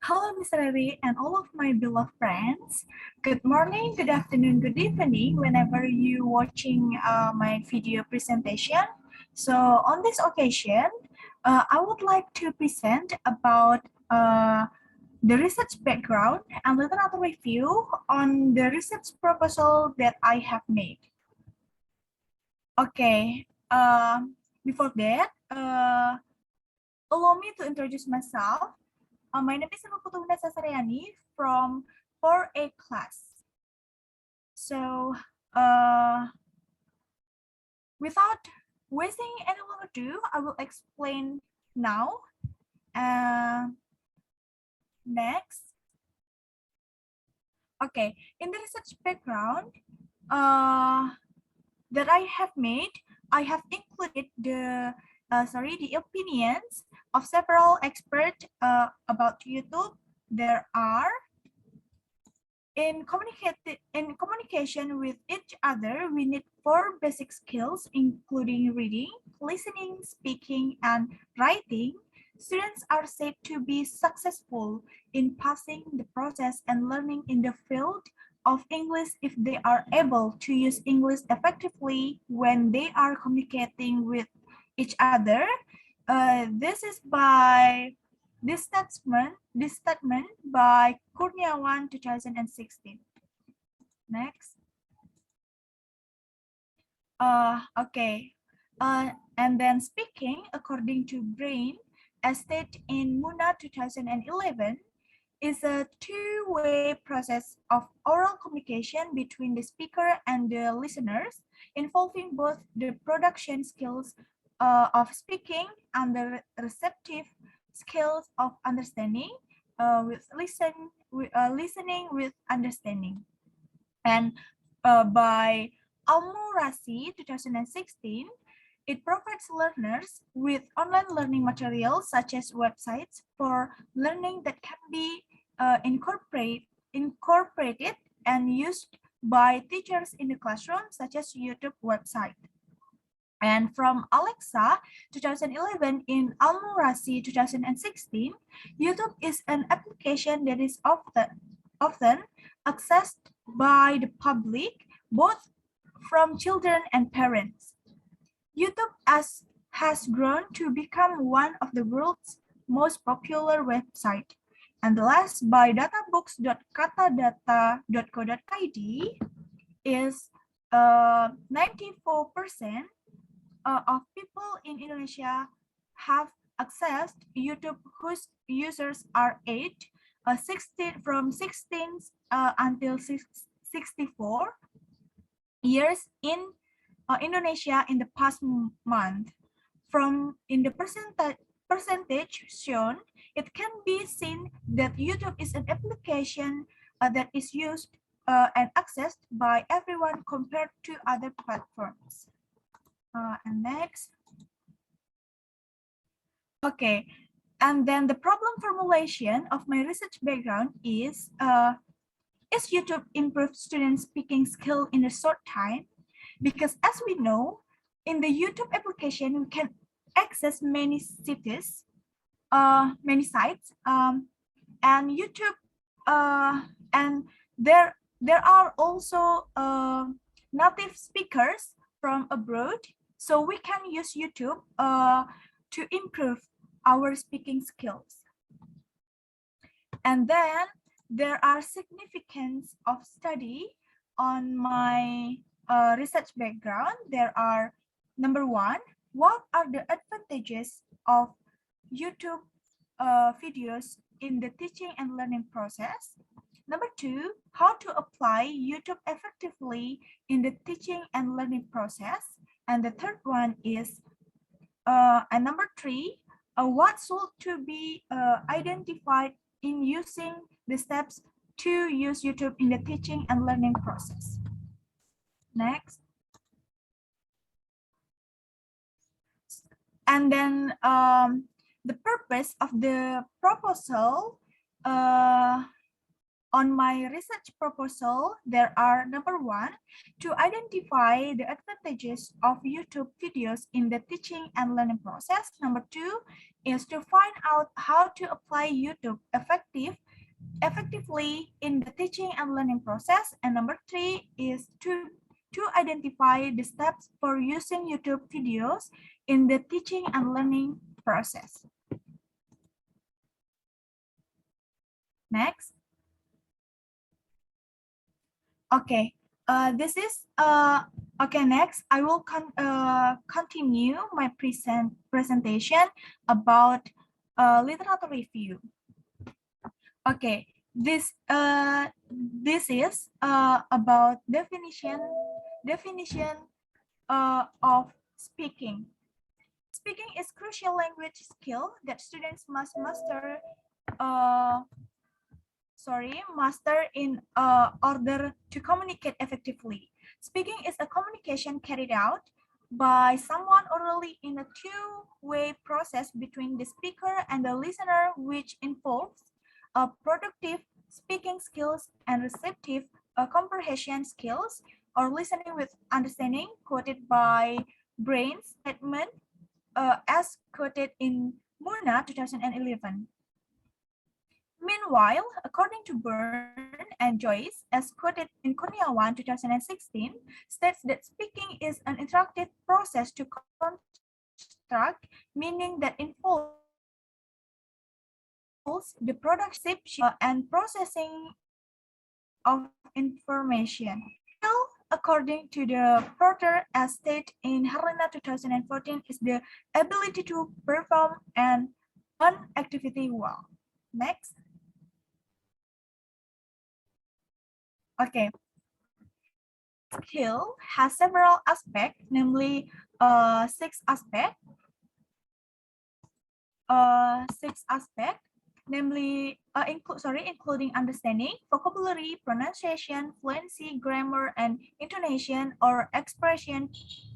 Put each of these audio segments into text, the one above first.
Hello, Mr. Ravi, and all of my beloved friends. Good morning, good afternoon, good evening, whenever you watching my video presentation. So on this occasion, I would like to present about the research background and little other review on the research proposal that I have made. Okay, before that, allow me to introduce myself. My name is Putu from 4A class. So, without wasting any longer ado, I will explain now. Next. Okay, in the research background that I have made, I have included the opinions of several experts about YouTube. There are in communication with each other, we need 4 basic skills, including reading, listening, speaking, and writing. Students are said to be successful in passing the process and learning in the field of English if they are able to use English effectively when they are communicating with each other. This is by this statement by Kurniawan 2016. Next. Okay. And then speaking according to Brain, as stated in Muna 2011, is a two-way process of oral communication between the speaker and the listeners, involving both the production skills of speaking and the receptive skills of understanding, listening with understanding. And by Almurasi 2016, it provides learners with online learning materials such as websites for learning that can be incorporated and used by teachers in the classroom, such as YouTube website. And from Alexa 2011 in Almurasi 2016, YouTube is an application that is often accessed by the public, both from children and parents. YouTube has grown to become one of the world's most popular websites. And the last, by databooks.katadata.co.id, is 94% of people in Indonesia have accessed YouTube whose users are aged 16 until 64 years in Indonesia in the past month. From in the percentage shown, it can be seen that YouTube is an application that is used and accessed by everyone compared to other platforms. And next. Okay, and then the problem formulation of my research background is YouTube improve student speaking skill in a short time? Because as we know, in the YouTube application, we can access many cities, many sites, and YouTube, and there are also native speakers from abroad, so we can use YouTube to improve our speaking skills. And then there are significance of study on my research background. There are, number one, what are the advantages of YouTube videos in the teaching and learning process? Number two, how to apply YouTube effectively in the teaching and learning process? And the third one is, and number three, what should to be identified in using the steps to use YouTube in the teaching and learning process. Next. And then the purpose of the proposal On my research proposal, there are number one, to identify the advantages of YouTube videos in the teaching and learning process. Number two is to find out how to apply YouTube effectively in the teaching and learning process. And number three is to identify the steps for using YouTube videos in the teaching and learning process. Next. Okay, this is okay. Next, I will continue my presentation about literature review. Okay, this is about definition of speaking. Speaking is crucial language skill that students must master in order to communicate effectively. Speaking is a communication carried out by someone orally in a two-way process between the speaker and the listener, which involves productive speaking skills and receptive comprehension skills, or listening with understanding, quoted by Brain's statement as quoted in Muna 2011. Meanwhile, according to Byrne and Joyce, as quoted in Kurniawan 2016, states that speaking is an interactive process to construct meaning that involves the production and processing of information. According to the Porter, as stated in Helena 2014, is the ability to perform an activity well. Next. Okay. Skill has several aspects, namely six aspects, including understanding, vocabulary, pronunciation, fluency, grammar, and intonation or expression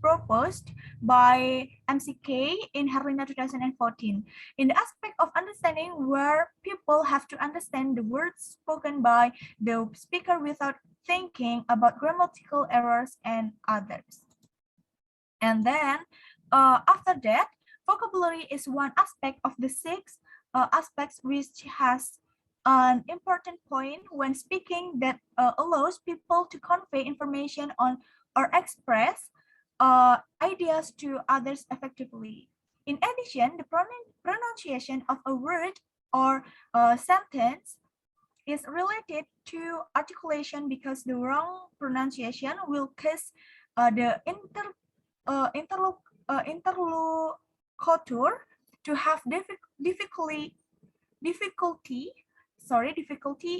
proposed by MCK in Herlina 2014. In the aspect of understanding, where people have to understand the words spoken by the speaker without thinking about grammatical errors and others. And then after that, vocabulary is one aspect of the six aspects which has an important point when speaking that allows people to convey information on or express ideas to others effectively. In addition, the pronunciation of a word or a sentence is related to articulation because the wrong pronunciation will cause the interlocutor to have difficulty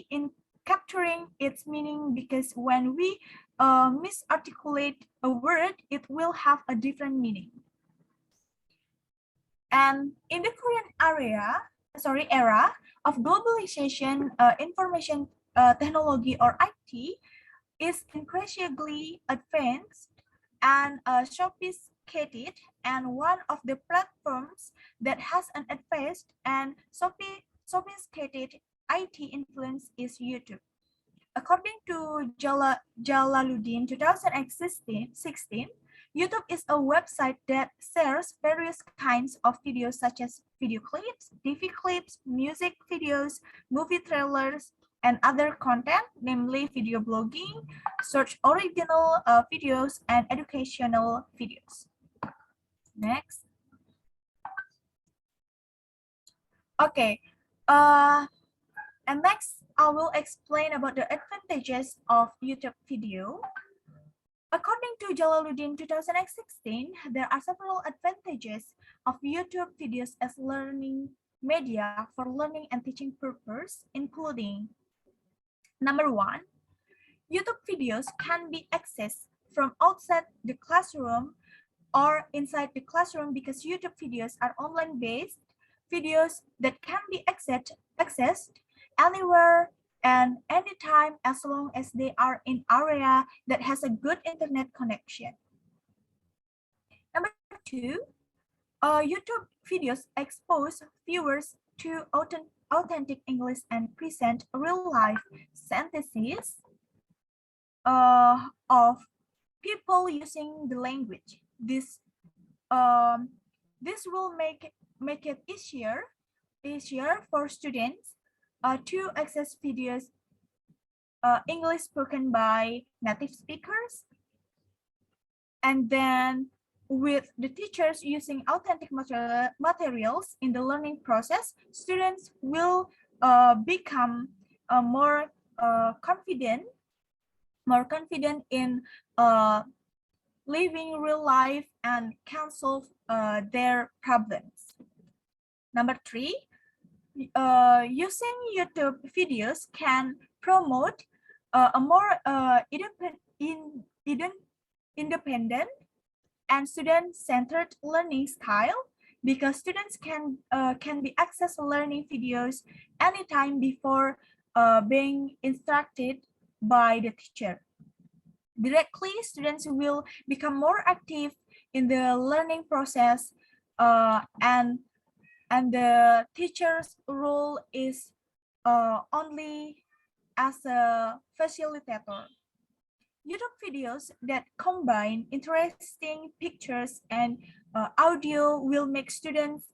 in capturing its meaning, because when we misarticulate a word, it will have a different meaning. And in the current era of globalization, information technology or IT is increasingly advanced and sophisticated, and one of the platforms that has an advanced and sophisticated IT influence is YouTube. According to Jalaluddin 2016, YouTube is a website that shares various kinds of videos such as video clips, TV clips, music videos, movie trailers, and other content, namely video blogging, search original videos, and educational videos. Next. Okay. And next, I will explain about the advantages of YouTube video. According to Jalaluddin 2016, there are several advantages of YouTube videos as learning media for learning and teaching purpose, including number one, YouTube videos can be accessed from outside the classroom or inside the classroom because YouTube videos are online-based videos that can be accessed anywhere and anytime as long as they are in area that has a good internet connection. Number two, YouTube videos expose viewers to authentic English and present real-life sentences of people using the language. Um, this will make it easier for students to access videos English spoken by native speakers, and then with the teachers using authentic materials in the learning process, students will become more confident in living real life and can solve their problems. Number 3, using YouTube videos can promote a more independent and student-centered learning style, because students can be access learning videos anytime before being instructed by the teacher. Directly, students will become more active in the learning process, and the teacher's role is only as a facilitator. YouTube videos that combine interesting pictures and audio will make students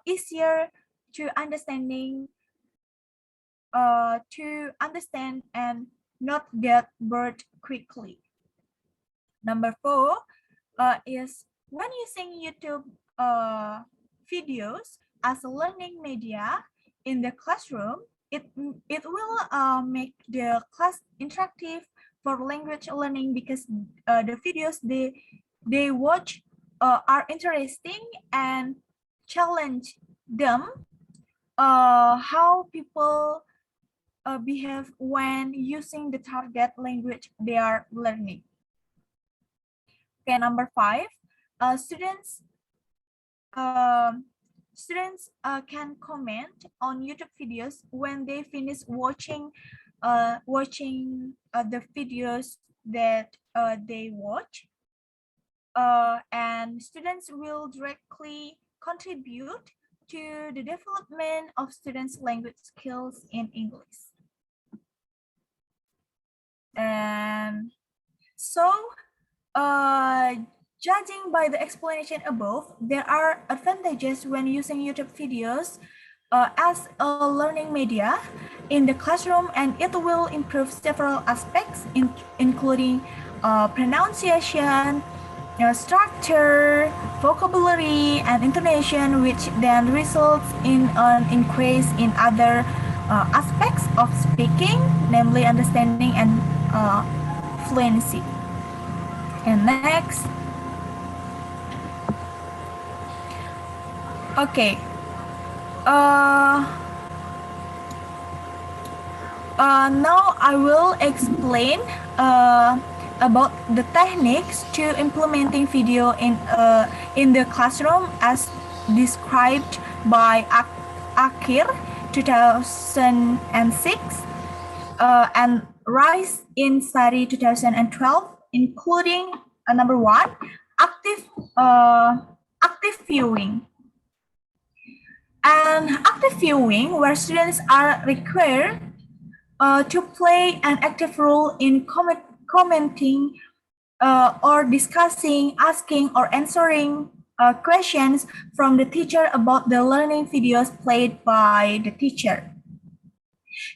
easier to understand and not get bored quickly. Number 4 is when using YouTube videos as a learning media in the classroom, it will make the class interactive for language learning, because the videos they watch are interesting and challenge them how people behave when using the target language they are learning. Okay, number 5, students can comment on YouTube videos when they finish watching the videos that they watch, and students will directly contribute to the development of students' language skills in English. And so, judging by the explanation above, there are advantages when using YouTube videos as a learning media in the classroom, and it will improve several aspects, including pronunciation, structure, vocabulary, and intonation, which then results in an increase in other aspects of speaking, namely understanding and fluency. And next, okay. Now I will explain about the techniques to implementing video in the classroom as described by Akhir 2006 and Rice in Sari 2012, including number 1, active viewing. And active viewing, where students are required to play an active role in commenting or discussing, asking, or answering questions from the teacher about the learning videos played by the teacher.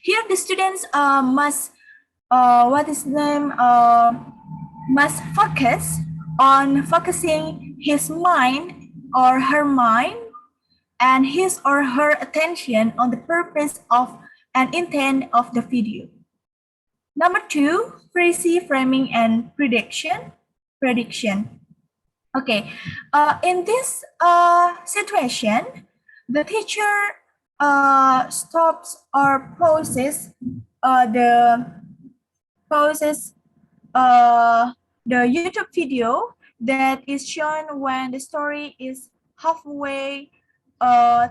Here, the students must focusing his mind or her mind and his or her attention on the purpose of and intent of the video. Number 2, précis framing and prediction. Okay, in this situation, the teacher stops or pauses the YouTube video that is shown when the story is halfway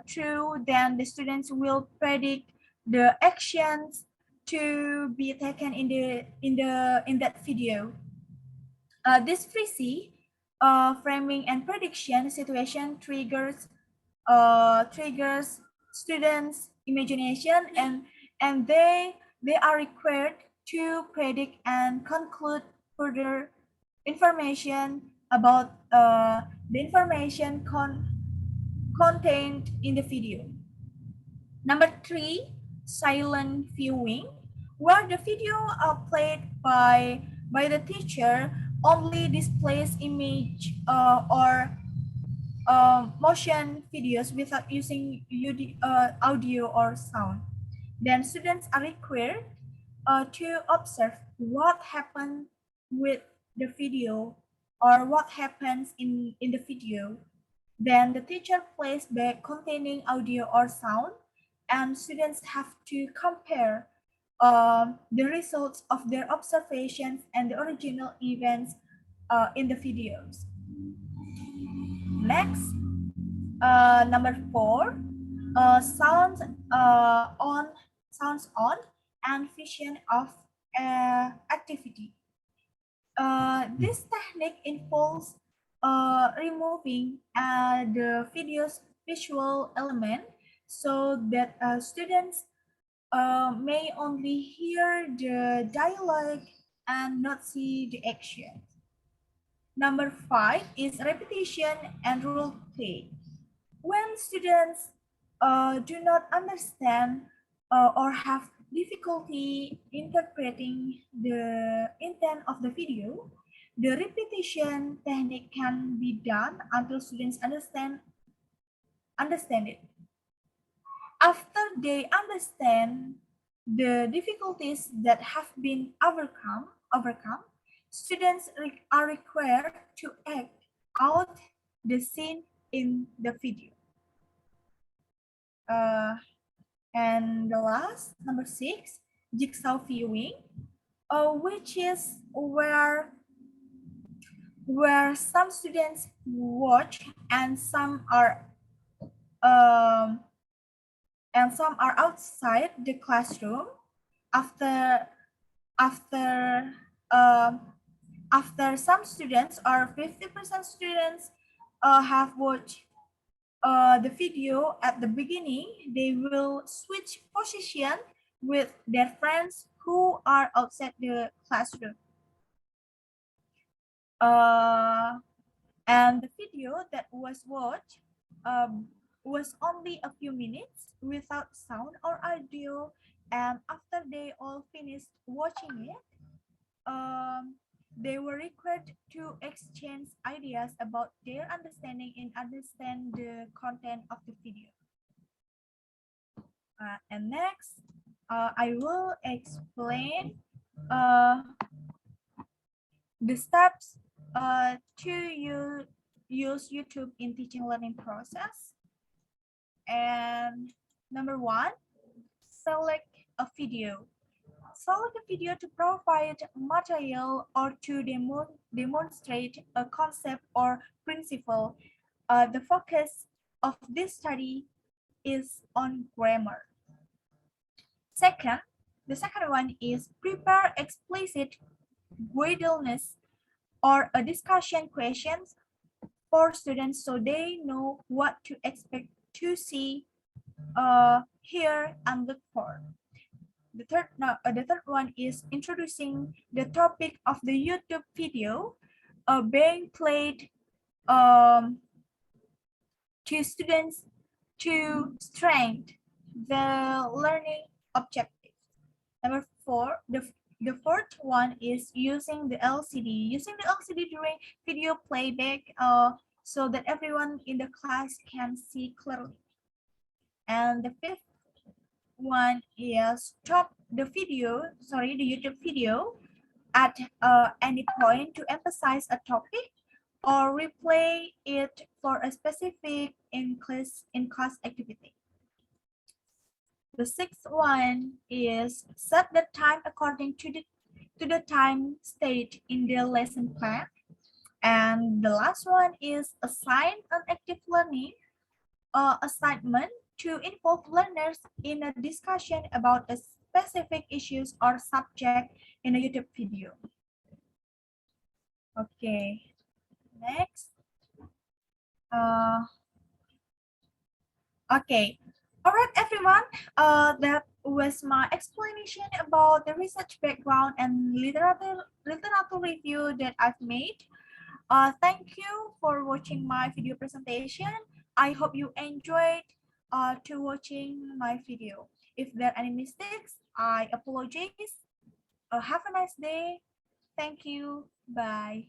through. Then the students will predict the actions to be taken in that video. This précis framing and prediction situation triggers students imagination, and they are required to predict and conclude further information about the information contained in the video. Number 3, silent viewing, where the video played by the teacher only displays image or motion videos without using audio or sound. Then students are required to observe what happened with the video or what happens in the video. Then the teacher plays back containing audio or sound, and students have to compare the results of their observations and the original events in the videos. Next, number 4, sounds on and vision of activity. This technique involves removing the video's visual element so that students may only hear the dialogue and not see the action. Number 5 is repetition and role play. When students do not understand or have difficulty interpreting the intent of the video, the repetition technique can be done until students understand it. After they understand the difficulties that have been overcome, students are required to act out the scene in the video. And the last, number 6, jigsaw viewing, which is where some students watch and some are outside the classroom after some students or 50% students have watched the video at the beginning, they will switch position with their friends who are outside the classroom. And the video that was watched was only a few minutes without sound or audio, and after they all finished watching it, they were required to exchange ideas about their understanding and understand the content of the video. And next, I will explain the steps to use YouTube in teaching learning process. And number 1, select a video. Select a video to provide material or to demonstrate a concept or principle. The focus of this study is on grammar. The second one is prepare explicit guidelines or a discussion questions for students so they know what to expect to see, hear, and look for. The third one is introducing the topic of the YouTube video being played to students to strengthen the learning objectives. Number 4, the fourth one is using the LCD. Using the LCD during video playback so that everyone in the class can see clearly. And the fifth one is stop the YouTube video at any point to emphasize a topic or replay it for a specific in-class activity. The sixth one is set the time according to the time stated in the lesson plan. And the last one is assign an active learning assignment to involve learners in a discussion about a specific issues or subject in a YouTube video. Okay, next. Okay, All right, everyone. That was my explanation about the research background and literature review that I've made. Thank you for watching my video presentation. I hope you enjoyed to watching my video. If there are any mistakes, I apologize. Have a nice day. Thank you. Bye.